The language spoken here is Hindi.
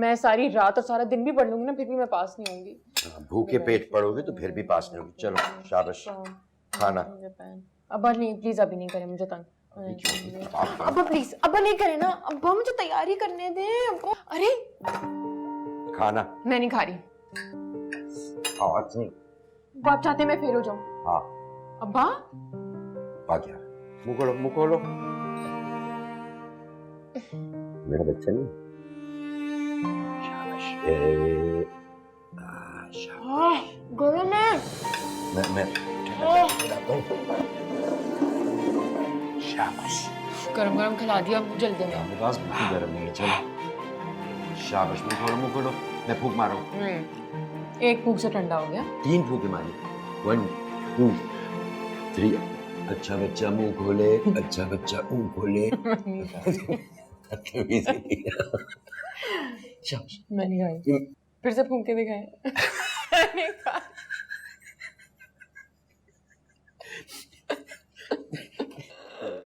मैं सारी रात और सारा दिन भी पढ़ लूंगी ना, फिर भी मैं पास नहीं होंगी। भूखे पेट पढ़ोगे तो फिर भी पास नहीं होगी। चलो शाबाश, खाना। अब्बा नहीं, प्लीज अभी नहीं करें, मुझे तंग। अब्बा प्लीज, अब्बा नहीं करे ना, अब्बा मुझे तैयारी करने दे अब्बा। अरे खाना। मैं नहीं खा रही। आज नहीं। आप चाहते मैं फेल हो जाऊं? हाँ। अब्बा आ गया, मुंह खोलो मुंह खोलो। मेरा बच्चा नहीं। शाबाश। शाबाश। गरम है। मैं शाबाश। गरम गरम खिला दिया जल्दी में। मेरे पास बिल्कुल गरम नहीं है। चलो शाबाश, मुंह खोलो। मैं फूंक मारूं। एक फूंक से ठंडा हो गया। 3 फूंके मारी। 1 2 3। अच्छा बच्चा मुंह खोले, अच्छा बच्चा मुंह खोले। मैं नहीं खाई। फिर से फूंक के दिखाए।